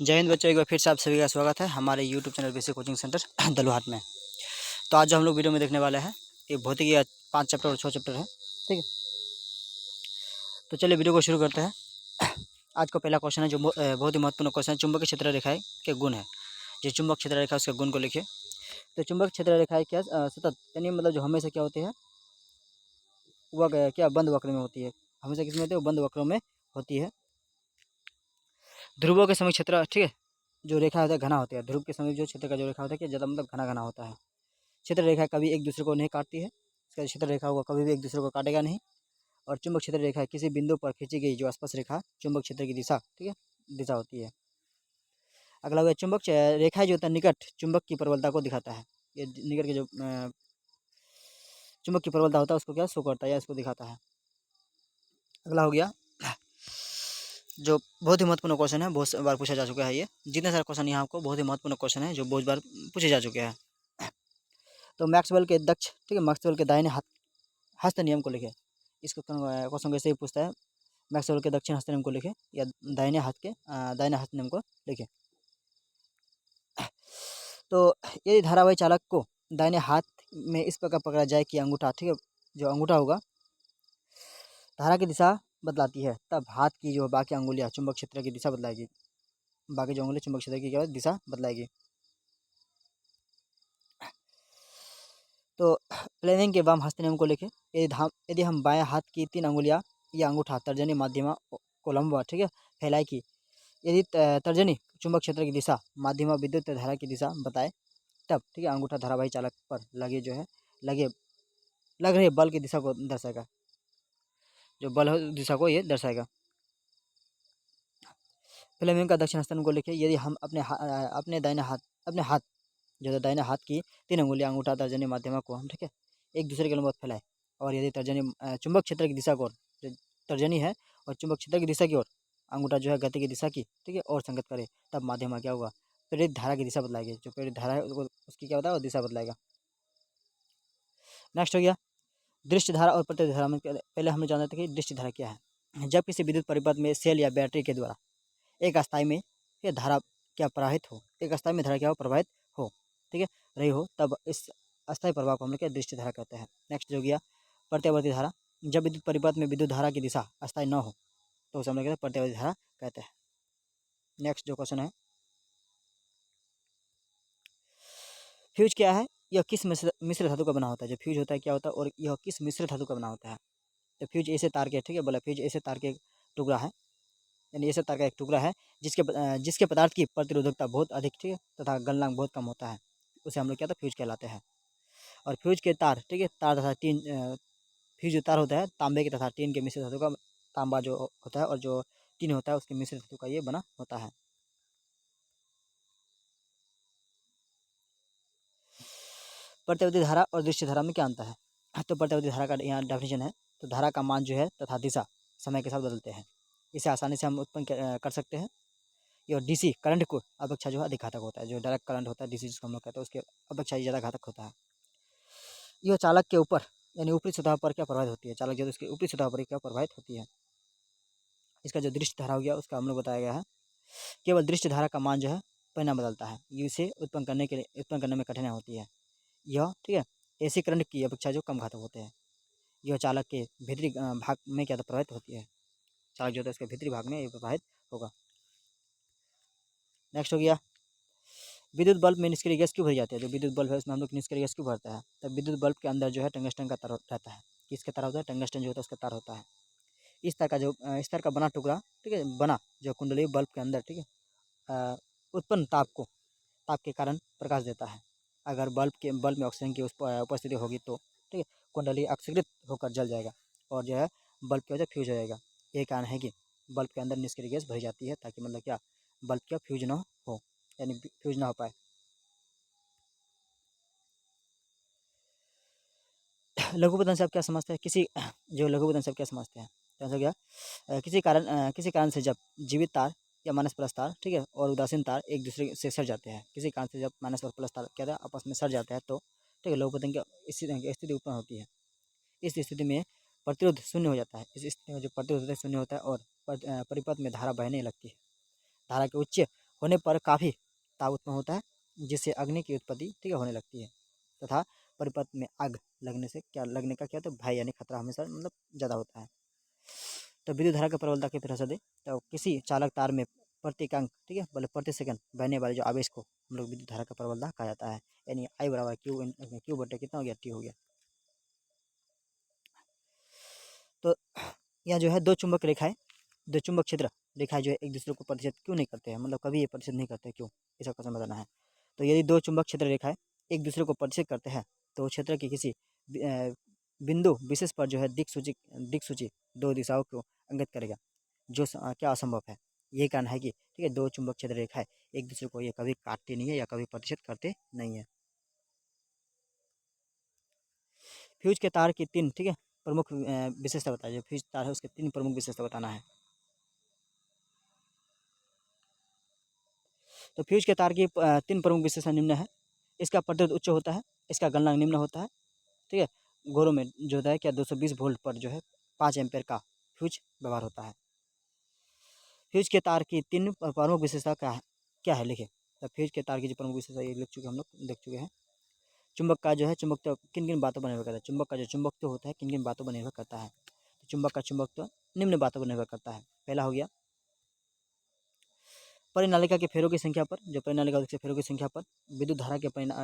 जय हिंद बच्चों, एक बार फिर से आप सभी का स्वागत है हमारे YouTube channel basic coaching centre Daluhat में। तो आज जो हम लोग वीडियो में देखने वाले हैं ये भौतिकी का 5 चैप्टर और 6 चैप्टर है। ठीक है, तो चलिए वीडियो को शुरू करते हैं। आज का पहला क्वेश्चन है जो बहुत ही महत्वपूर्ण क्वेश्चन है। चुंबकीय क्षेत्र रेखाएं के गुण है। जो चुंबक क्षेत्र रेखा उसके गुण को लिखिए। तो चुंबक क्षेत्र रेखाएं क्या सतत यानी मतलब जो हमेशा क्या होती है वह क्या बंद वक्र में होती है। हमेशा किसमें होती है? बंद वक्रों में होती है। ध्रुवों के समीप क्षेत्र, ठीक है, जो रेखा होता है घना होता है। ध्रुव के समीप जो क्षेत्र का जो रेखा होता है कि ज़्यादा मतलब घना घना होता है। क्षेत्र रेखा कभी एक दूसरे को नहीं काटती है। इसका क्षेत्र रेखा होगा कभी भी एक दूसरे को काटेगा नहीं। और चुंबक क्षेत्र रेखा किसी बिंदु पर खींची गई जो स्पर्श रेखा चुंबक क्षेत्र की दिशा, ठीक है, दिशा होती है। अगला हुआ चुंबक रेखा जो होता है निकट चुंबक की प्रबलता को दिखाता है। ये निकट के जो चुंबक की प्रबलता होता है उसको क्या शो करता है या इसको दिखाता है। अगला हो गया जो बहुत ही महत्वपूर्ण क्वेश्चन है, बहुत बार पूछा जा चुका है। ये जितने सारे क्वेश्चन यहाँ आपको बहुत ही महत्वपूर्ण क्वेश्चन है जो बहुत बार पूछे जा चुके हैं। तो मैक्सवेल के दक्ष, ठीक है, मैक्सवेल के दाहिने हस्त नियम को लिखे। इसको क्वेश्चन कैसे ही पूछता है, मैक्सवेल के दक्षिण हस्त नियम को लिखे या दाहिने हस्त नियम को लिखे। तो यदि धारावाही चालक को दाहिने हाथ में इस प्रकार पकड़ा जाए कि अंगूठा, ठीक है, जो अंगूठा होगा धारा की दिशा बदलाती है, तब हाथ की जो बाकी अंगुलियां चुंबक क्षेत्र की दिशा बदलाएगी। बाकी जो अंगुली चुंबक क्षेत्र की क्या दिशा बदलाएगी। तो फ्लेमिंग के वाम हस्त नियम को लिखे। यदि हम बाएं हाथ की 3 अंगुलियां या अंगूठा तर्जनी माध्यमा कोलम्बा, ठीक है, फैलाए की यदि तर्जनी चुंबक क्षेत्र की दिशा माध्यमा विद्युत धारा की दिशा बताए, तब, ठीक है, अंगूठा धारावाही चालक पर लगे जो है लग रहे बल की दिशा को दर्शाएगा। जो बल है दिशा को ये दर्शाएगा। फ्लेमिंग का दक्षिण हस्त नियम को लिखे। यदि हम अपने हाथ जो है दाहिने हाथ की 3 अंगुलियां अंगूठा तर्जनी माध्यमा को हम, ठीक है, एक दूसरे के लंबवत फैलाए और यदि तर्जनी चुंबक क्षेत्र की दिशा को ओर जो तर्जनी है और चुंबक क्षेत्र की दिशा की ओर अंगूठा जो है गति की दिशा की, ठीक है, और संगत करे, तब माध्यमा क्या होगा? प्रेरित धारा की दिशा बदलाएगी। जो प्रेरित धारा है उसकी क्या होता है? वो दिशा बदलाएगा। नेक्स्ट हो गया दृश्य धारा और प्रत्यक्ष धारा में। पहले हमने जाना था कि दृश्य धारा क्या है। जब किसी विद्युत परिपथ में सेल या बैटरी के द्वारा एक अस्थाई में ये धारा क्या प्रवाहित हो, एक अस्थाई में धारा क्या हो प्रवाहित हो, ठीक है, रही हो, तब इस अस्थाई प्रवाह को हम लोग क्या दृश्य धारा कहते हैं। नेक्स्ट जो गया प्रत्यावर्ती धारा। जब विद्युत परिपथ में विद्युत धारा की दिशा अस्थाई न हो तो उसे हम लोग कहते हैं प्रत्यावर्ती धारा कहते हैं। नेक्स्ट जो क्वेश्चन है फ्यूज क्या है? यह किस मिश्र धातु का बना होता है? जो फ्यूज होता है क्या होता है और यह किस मिश्र धातु का बना होता है? तो फ्यूज ऐसे तार के, ठीक है, बोला फ्यूज ऐसे तार के टुकड़ा है, यानी ऐसे तार का एक टुकड़ा है जिसके पदार्थ की प्रतिरोधकता बहुत अधिक, ठीक है, तथा गलनांक बहुत कम होता है। उसे हम लोग क्या था फ्यूज कहलाते हैं। और फ्यूज के तार, ठीक है, तार तथा टीन फ्यूज जो तार होता है तांबे के तथा टीन के मिश्र धातु का, तांबा जो होता है और जो टीन होता है उसके मिश्र धातु का ये बना होता है। प्रत्यावर्ती धारा और दृश्य धारा में क्या अंतर है? तो प्रत्यावर्ती धारा का यहाँ डेफिनेशन है। तो धारा का मान जो है तथा दिशा समय के साथ बदलते हैं। इसे आसानी से हम उत्पन्न कर सकते हैं। ये डीसी करंट को अपेक्षा जो है अधिक घातक होता है। जो डायरेक्ट करंट होता है डीसी जिसको हम लोग कहते हैं उसके अपेक्षा ही ज़्यादा घातक होता है। यह चालक के ऊपर यानी ऊपरी सतह पर क्या प्रभावित होती है? चालक जो उसके ऊपरी सतह पर क्या प्रभावित होती है। इसका जो दृश्य धारा हो गया उसका हम लोग बताया गया है। केवल दृश्य धारा का मान जो है परिणाम बदलता है। इसे उत्पन्न करने में कठिनाई होती है। यह, ठीक है, एसी करंट की अपेक्षा जो कम घातक होते हैं। यह चालक के भीतरी भाग में क्या प्रभावित होती है। चालक जो होता है उसके भीतरी भाग में ये प्रभावित होगा। नेक्स्ट हो गया विद्युत बल्ब में निष्क्रिय गैस क्यों भरी जाती है? जो विद्युत बल्ब है उसमें हम लोग निष्क्रिय गैस क्यों भरता है? तब विद्युत बल्ब के अंदर जो है टंगस्टन का तार रहता है। किसका तार होता है? टंगस्टन जो होता है उसका तार होता है। इस तार का बना टुकड़ा, ठीक है, बना जो कुंडली बल्ब के अंदर, ठीक है, उत्पन्न ताप के कारण प्रकाश देता है। अगर बल्ब में ऑक्सीजन की उपस्थिति होगी तो, ठीक है, कुंडली ऑक्सीकृत होकर जल जाएगा और जो है बल्ब की वजह फ्यूज हो जाएगा। यही कारण है कि बल्ब के अंदर निष्क्रिय गैस भरी जाती है ताकि मतलब क्या बल्ब क्या फ्यूज ना हो, यानी फ्यूज ना हो पाए। लघुपतन से आप क्या समझते हैं? जो लघुपतन से आप क्या समझते हैं? तो आंसर क्या? किसी कारण से जब जीवित तार या माइनस प्लस तार, ठीक है, और उदासीन तार एक दूसरे से सट जाते हैं। किसी कारण से जब माइनस और प्लस तार क्या है आपस में सट जाते हैं तो, ठीक है, लघुपतन की स्थिति उत्पन्न होती है। इस स्थिति में प्रतिरोध शून्य हो जाता है। इस स्थिति में जो प्रतिरोध होता है शून्य होता है और परिपथ में धारा बहने लगती है। धारा के उच्च होने पर काफ़ी ताप उत्पन्न होता है, जिससे अग्नि की उत्पत्ति ठीक है होने लगती है, तथा परिपथ में आग लगने का क्या, तो भय यानी खतरा हमेशा मतलब ज़्यादा होता है। तो विद्युत धारा की प्रबलता की तरह से दे, तो किसी चालक तार में प्रति अंक ठीक है बोले प्रति सेकंड बहने वाले जो आवेश को हम लोग विद्युत धारा का प्रबलता कहा जाता है, यानी आई बराबर क्यू बटे कितना हो गया, टी हो गया। तो यह जो है दो चुंबक रेखाएं, दो चुंबक क्षेत्र रेखाएं जो है एक दूसरे को प्रतिशत क्यों नहीं करते हैं, मतलब कभी ये प्रतिशत नहीं करते क्यों, इसका क्वेश्चन बताना है। तो यदि दो चुंबक क्षेत्र रेखाएं एक दूसरे को प्रतिशत करते हैं तो क्षेत्र की किसी बिंदु विशेष पर जो है दिक सूची दो दिशाओं को अंकित करेगा, जो क्या असंभव है। यही कारण है कि ठीक है दो चुंबक क्षेत्र रेखाएं एक दूसरे को ये कभी काटते नहीं है या कभी प्रतिशत करते नहीं है। फ्यूज के तार की तीन ठीक है प्रमुख विशेषता बताइए, जो फ्यूज तार है उसके तीन प्रमुख विशेषता बताना है। तो फ्यूज के तार की तीन प्रमुख विशेषता निम्न है। इसका प्रतिरोध उच्च होता है, इसका गलनांक निम्न होता है, ठीक है। गोरों में जो होता है क्या 220 वोल्ट पर जो है 5 एम्पेयर का फ्यूज व्यवहार होता है। फ्यूज के तार की तीन प्रमुख विशेषता क्या है लिखे। तो फ्यूज के तार की जो प्रमुख विशेषता ये लिख चुके हम लोग देख चुके हैं। चुंबक का जो है चुंबकत्व किन किन बातों पर निर्भर करता है, चुंबक का जो चुंबकत्व होता है किन किन बातों पर निर्भर करता है। तो चुंबक का चुंबकत्व निम्न बातों पर निर्भर करता है। पहला हो गया परिनालिका के फेरों की संख्या पर, जो परिनालिका के फेरों की संख्या पर, विद्युत धारा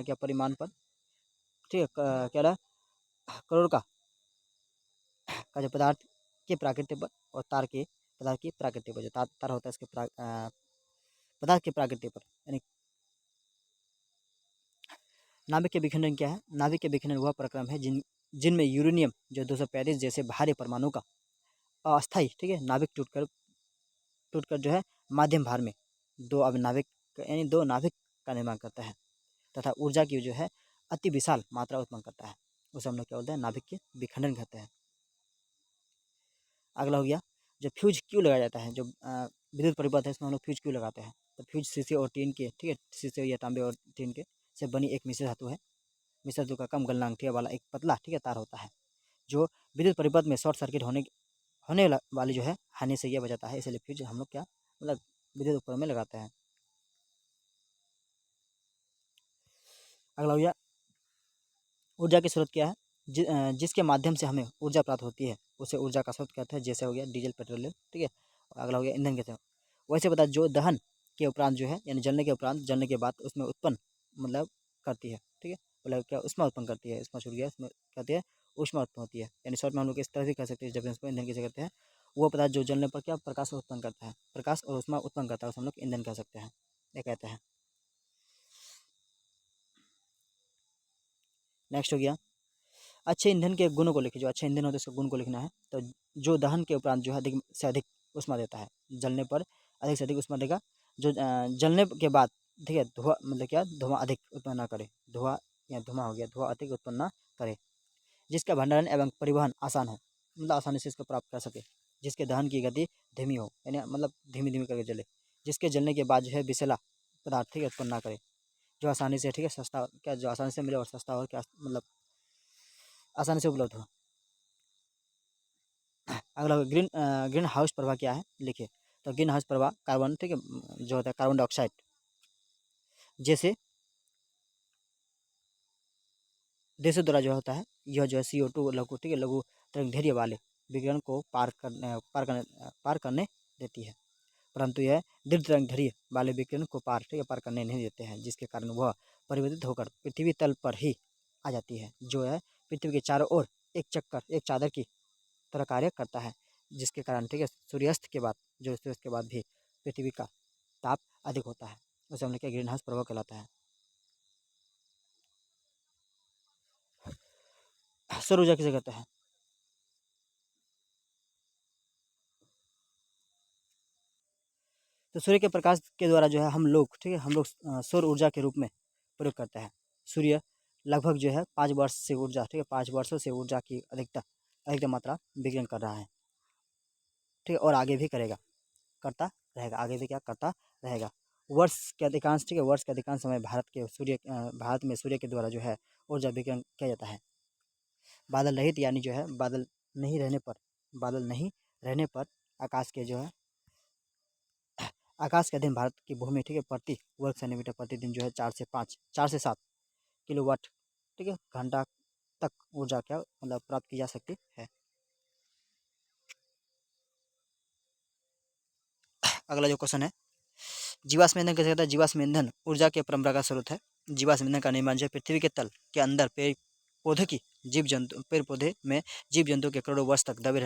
के परिमाण पर, ठीक है। क्या रहा करोड़ का जो पदार्थ के प्राकृतिक पर, और तार के पदार्थ की प्राकृतिक पर, जो तार होता है इसके पदार्थ के प्राकृतिक पर, यानी नाभिक के विखंडन क्या है। नाभिक के विखंडन वह प्रक्रम है जिनमें यूरेनियम जो 235 जैसे भारी परमाणु का अस्थायी ठीक है नाभिक टूटकर जो है माध्यम भार में दो अब नाभिक यानी दो नाभिक का निर्माण करता है, तथा ऊर्जा की जो है अति विशाल मात्रा उत्पन्न करता है, उसे हम लोग क्या बोलते हैं, नाभिक के विखंडन कहते हैं। अगला हो गया जो फ्यूज क्यों लगाया जाता है, जो विद्युत परिपथ है इसमें हम लोग फ्यूज क्यों लगाते हैं। तो फ्यूज शीशे और टीन के ठीक है, शीशे या तांबे और टीन के से बनी एक मिश्र धातु है। मिश्र धातु का कम गलनांक ठीक है वाला एक पतला ठीक है तार होता है, जो विद्युत परिपथ में शॉर्ट सर्किट होने वाली जो है हानि से यह बचाता है, इसलिए फ्यूज हम लोग क्या मतलब विद्युत उपकरण में लगाते हैं। अगला हो गया ऊर्जा की स्रोत क्या है, जिसके माध्यम से हमें ऊर्जा प्राप्त होती है उसे ऊर्जा का स्रोत कहते हैं, जैसे हो गया डीजल पेट्रोलियम ठीक है। अगला हो गया ईंधन कहते हैं। वैसे बता जो दहन के उपरांत जो है यानी जलने के उपरांत जलने के बाद उसमें उत्पन्न मतलब करती है ठीक है, मतलब क्या उष्मा उत्पन्न करती है, उष्मा छूट गया उसमें कहती है उष्मा उत्पन्न होती है, यानी शॉर्ट में हम लोग इस तरह से कह सकते हैं जब इसको ईंधन कैसे करते हैं। वो पदार्थ जो जलने पर क्या प्रकाश उत्पन्न करता है, प्रकाश और उष्मा उत्पन्न करता है, उसे हम लोग ईंधन कह सकते हैं, ये कहते हैं। नेक्स्ट हो गया अच्छे ईंधन के गुणों को लिखिए, जो अच्छे ईंधन होते हैं उसके गुण को लिखना है। तो जो दहन के उपरांत जो है अधिक से अधिक उष्मा देता है, जलने पर अधिक से अधिक उष्मा देगा। जो जलने के बाद ठीक है धुआं मतलब क्या धुआं अधिक उत्पन्न ना करे, धुआं या धुआं हो गया धुआं अधिक उत्पन्न ना करे। जिसका भंडारण एवं परिवहन आसान हो, मतलब आसानी से इसको प्राप्त कर सके। जिसके दहन की गति धीमी हो, यानी मतलब धीमी धीमी करके जले। जिसके जलने के बाद जो है विषैला पदार्थ ठीक है उत्पन्न ना करे। जो आसानी से ठीक है सस्ता क्या जो आसानी से मिले और सस्ता हो क्या मतलब आसानी से उपलब्ध हो। अगला ग्रीन हाउस प्रभाव क्या है लिखिए। तो ग्रीन हाउस प्रभाव कार्बन ठीक है जो होता है कार्बन डाइऑक्साइड जैसे देशों द्वारा जो होता है यह जो है CO2 लघु ठीक है लघु तरंगदैर्घ्य वाले विकिरण को पार करने देती है, परंतु यह दीर्घ तरंगदैर्घ्य वाले विकिरण को पार करने नहीं देते हैं, जिसके कारण वह परिवर्तित होकर पृथ्वी तल पर ही आ जाती है, जो है पृथ्वी के चारों ओर एक चादर की तरह कार्य करता है। जिसके कारण ठीक है सूर्यास्त के बाद जो सूर्यास्त के बाद भी पृथ्वी का ताप अधिक होता है, उसे हम लोग ग्रीन हाउस प्रभाव कहलाता है। सौर ऊर्जा किसे कहते हैं। तो सूर्य के प्रकाश के द्वारा जो है हम लोग ठीक है हम लोग सौर ऊर्जा के रूप में प्रयोग करते हैं। सूर्य लगभग जो है 5 वर्ष से ऊर्जा ठीक है 5 वर्षों से ऊर्जा की अधिकतम मात्रा विकिरण कर रहा है, ठीक है, और आगे भी करेगा करता रहेगा, आगे भी क्या करता रहेगा। वर्ष के अधिकांश समय भारत में सूर्य के द्वारा जो है ऊर्जा विकिरण किया जाता है। बादल रहित यानी जो है नहीं रहने पर आकाश के जो है आकाश के अधीन भारत की भूमि, ठीक है, प्रति वर्ग सेंटीमीटर प्रतिदिन जो है 4 से 7 ठीक है, घंटा तक ऊर्जा क्या मतलब प्राप्त की जा सकती है। अगला जो क्वेश्चन है, जीवाश्म ईंधन कैसे कहता है। जीवाश्म ईंधन ऊर्जा के परंपरागत स्रोत है। जीवाश्म ईंधन का निर्माण जो है पृथ्वी के तल के अंदर पेड़ पौधे की जीव जंतु पेड़ पौधे में जीव जंतु के करोड़ों वर्ष तक दबे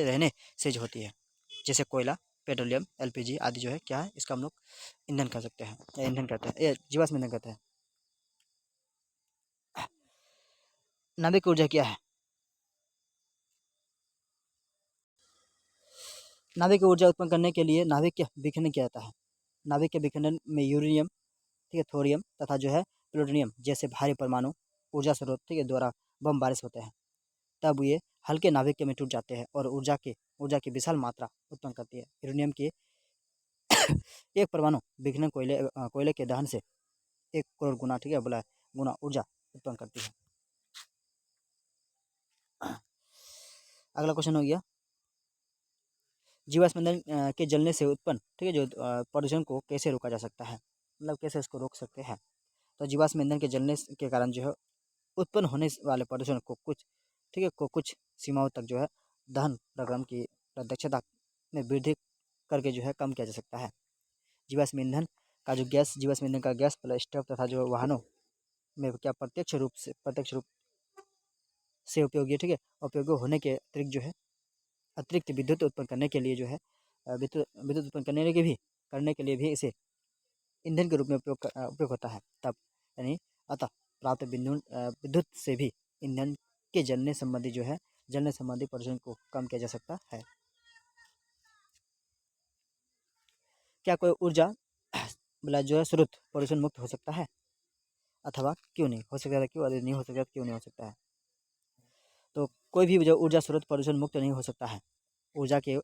रहने से जो होती है। जैसे कोयला, पेट्रोलियम, एलपीजी आदि जो है क्या है, इसका हम लोग ईंधन कह सकते हैं या ईंधन कहते हैं, ये जीवाश्म ईंधन कहते हैं। नाभिक ऊर्जा क्या है। नाभिक ऊर्जा उत्पन्न करने के लिए नाभिक के विखंडन किया जाता है। नाभिक के विखंडन में यूरेनियम, ठीक है, थोरियम तथा जो है प्लूटोनियम जैसे भारी परमाणु ऊर्जा स्रोत, ठीक है, द्वारा बम बारिश होते हैं। तब ये हल्के नाभिक में टूट जाते हैं और ऊर्जा की विशाल मात्रा उत्पन्न करती है। यूरेनियम की एक परमाणु विखंडन कोयले के दहन से 1 करोड़ गुना, ठीक है, बोला गुना ऊर्जा उत्पन्न करती है। अगला क्वेश्चन हो गया, जीवाश्म ईंधन के जलने से उत्पन्न, ठीक है, जो प्रदूषण को कैसे रोका जा सकता है, मतलब कैसे इसको रोक सकते हैं। तो जीवाश्म ईंधन के जलने के कारण जो है उत्पन्न होने वाले प्रदूषण को कुछ, ठीक है, कुछ सीमाओं तक जो है दहन प्रक्रम की दक्षता में वृद्धि करके जो है कम किया जा सकता है। जीवाश्म ईंधन का जो गैस जीवाश्म ईंधन का गैस प्लस स्टोव तथा जो वाहनों में क्या प्रत्यक्ष रूप से उपयोगी, ठीक है, उपयोगी होने के अतिरिक्त जो है अतिरिक्त विद्युत उत्पन्न करने के लिए जो है विद्युत उत्पन्न करने के लिए भी इसे ईंधन के रूप में उपयोग होता है। तब यानी अतः प्राप्त विद्युत से भी ईंधन के जलने संबंधी प्रदूषण को कम किया जा सकता है। क्या कोई ऊर्जा बोला जो है स्रोत प्रदूषण मुक्त हो सकता है, अथवा क्यों नहीं हो सकता है, क्यों यदि नहीं हो सकता क्यों नहीं हो सकता है। तो कोई भी जो ऊर्जा स्रोत प्रदूषण मुक्त नहीं हो सकता है। ऊर्जा के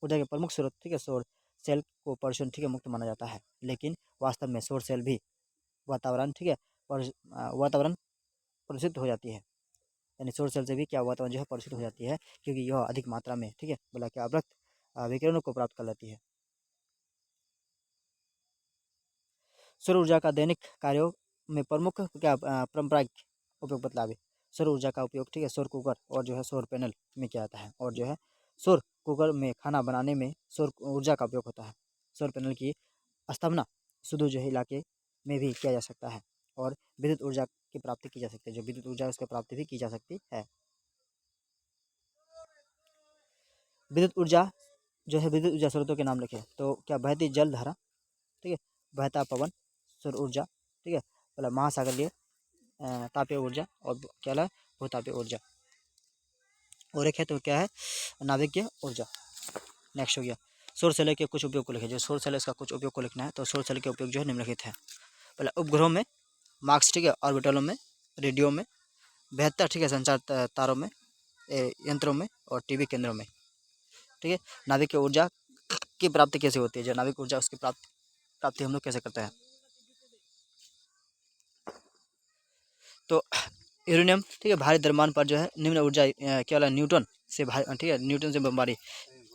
प्रमुख स्रोत, ठीक है, सौर सेल को प्रदूषण, ठीक है, मुक्त माना जाता है। लेकिन वास्तव में सौर सेल भी वातावरण, ठीक है, वातावरण प्रदूषित हो जाती है। यानी सौर सेल से भी क्या वातावरण जो है प्रदूषित हो जाती है, क्योंकि यह अधिक मात्रा में, ठीक है, बोला क्या अवरक्त विकिरणों को प्राप्त कर लेती है। सौर ऊर्जा का दैनिक कार्यों में प्रमुख क्या पारंपरिक उपयोग बतलावे। सौर ऊर्जा का उपयोग, ठीक है, सौर कुकर और जो है सौर पैनल में किया जाता है। और जो है सौर कुकर में खाना बनाने में सौर ऊर्जा का उपयोग होता है। सौर पैनल की स्थापना सुदूर जो है इलाके में भी किया जा सकता है और विद्युत ऊर्जा की प्राप्ति की जा सकती है। जो विद्युत ऊर्जा उसकी प्राप्ति भी की जा सकती है। विद्युत ऊर्जा जो है विद्युत ऊर्जा स्रोतों के नाम लिखे। तो क्या बहती जल धारा, ठीक है, बहता पवन, सौर ऊर्जा, ठीक है, मतलब महासागरीय तापीय ऊर्जा और क्या है भूतापीय ऊर्जा। और एक है तो क्या है नाभिकीय ऊर्जा। नेक्स्ट हो गया सौर सेल के कुछ उपयोग को लिखे। जो सौर सेल इसका कुछ उपयोग को लिखना है। तो सौर सेल के उपयोग जो है निम्नलिखित है। पहले उपग्रहों में, मार्क्स, ठीक है, ऑर्बिटलों में, रेडियो में, बेहतर, ठीक है, संचार तारों में, यंत्रों में और टीवी केंद्रों में, ठीक है। नाभिकीय ऊर्जा की प्राप्ति कैसे होती है। जो नाभिक ऊर्जा उसकी प्राप्ति हम लोग कैसे करते हैं। तो यूरेनियम, ठीक है, भारी द्रव्यमान पर जो है निम्न ऊर्जा केवल न्यूटन से ठीक है, न्यूटन से बमबारी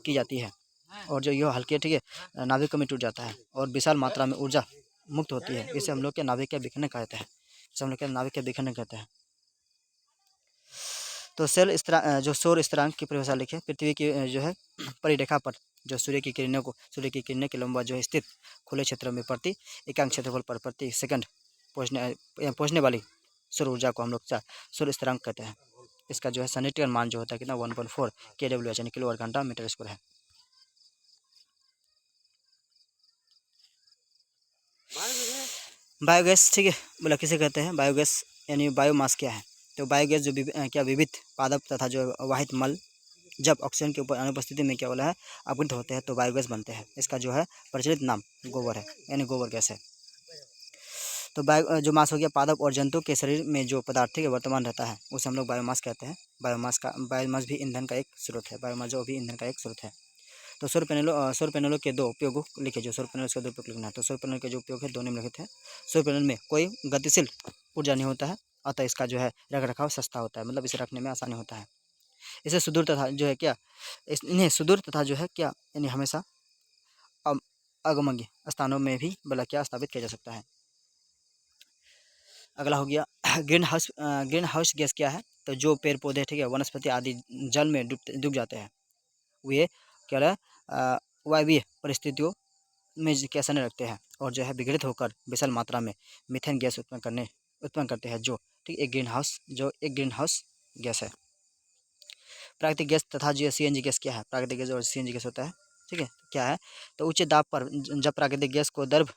की जाती है। और जो यह हल्के, ठीक है, नाभिक में टूट जाता है और विशाल मात्रा में ऊर्जा मुक्त होती है। इसे हम लोग के नाभिक के विखंडन कहते हैं। इसे हम लोग के नाभिक के विखंडन कहते हैं। तो जो सौर स्थिरांक की परिभाषा लिखे। पृथ्वी की जो है परिरेखा पर जो सूर्य की किरणें के लंबा जो है स्थित खुले क्षेत्र में प्रति एकांक क्षेत्रफल पर प्रति सेकंड पहुँचने वाली सौर ऊर्जा को हम लोग सौर स्थिरांक कहते हैं। इसका जो है सन्निकटन मान जो होता है कितना 1.4 kWh यानी किलोवाट घंटा मीटर स्क्वायर है। बायोगैस, ठीक है, बोला किसे कहते हैं। बायोगैस यानी बायोमास क्या है। तो बायोगैस जो क्या विविध पादप तथा जो वाहित मल जब ऑक्सीजन के ऊपर अनुपस्थिति में क्या बोला है अपघटित होते हैं तो बायोगैस बनते हैं। इसका जो है प्रचलित नाम गोबर है, यानी गोबर गैस है। तो जो मास हो गया पादप और जंतु के शरीर में जो पदार्थ, ठीक है, वर्तमान रहता है उसे हम लोग बायोमास कहते हैं। बायोमास भी ईंधन का एक स्रोत है। बायोमास जो भी ईंधन का एक स्रोत है। तो सौर पैनलों के दो उपयोग लिखे। जो सौर पैनल के दो उपयोग लिखना है। तो सौर पैनल के जो उपयोग है दो निम्नलिखित है। सौर पैनल में कोई गतिशील ऊर्जा नहीं होता है, अतः इसका जो है रख रखाव सस्ता होता है, मतलब इसे रखने में आसानी होता है। इसे सुदूर तथा जो है क्या इन्हें सुदूर तथा जो है क्या यानी हमेशा अगमग्य स्थानों में भी भला क्या स्थापित किया जा सकता है। अगला हो गया ग्रीन हाउस गैस क्या है। तो जो पेड़ पौधे, ठीक है, वनस्पति आदि जल में डूब जाते हैं, वे क्या है वायवीय परिस्थितियों में क्या सने रखते हैं और जो है विघटित होकर विशाल मात्रा में मीथेन गैस उत्पन्न करते हैं, जो ठीक एक ग्रीन हाउस गैस है। प्राकृतिक गैस तथा जो सीएनजी गैस क्या है, प्राकृतिक गैस और सीएनजी गैस होता है, ठीक है, क्या है। तो उच्च दाब पर जब प्राकृतिक गैस को द्रव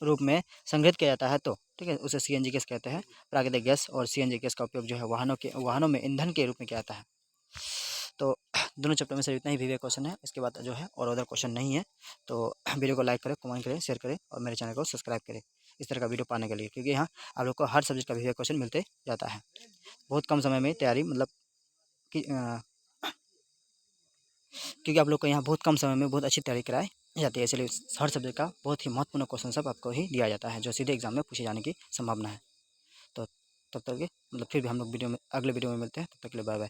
रूप में संग्रहित किया जाता है तो ठीक है उसे सीएनजी गैस कहते हैं। प्राकृतिक गैस और सीएनजी गैस का उपयोग जो है वाहनों में ईंधन के रूप में किया जाता है। तो दोनों चैप्टर में से इतना ही वीवीए क्वेश्चन है, इसके बाद जो है और अदर क्वेश्चन नहीं है। तो वीडियो को लाइक करें, कमेंट करें, शेयर करें और मेरे चैनल को सब्सक्राइब करें इस तरह का वीडियो पाने के लिए, क्योंकि यहाँ आप लोग को हर सब्जेक्ट का वीवीए क्वेश्चन मिलते जाता है। बहुत कम समय में तैयारी, मतलब कि क्योंकि आप लोग को यहाँ बहुत कम समय में बहुत अच्छी तैयारी कराई जाती है, इसलिए हर सब्जेक्ट का बहुत ही महत्वपूर्ण क्वेश्चन सब आपको ही दिया जाता है, जो सीधे एग्जाम में पूछे जाने की संभावना है। तो तब तक के मतलब फिर भी हम लोग अगले वीडियो में मिलते हैं, तब तक के लिए बाय बाय।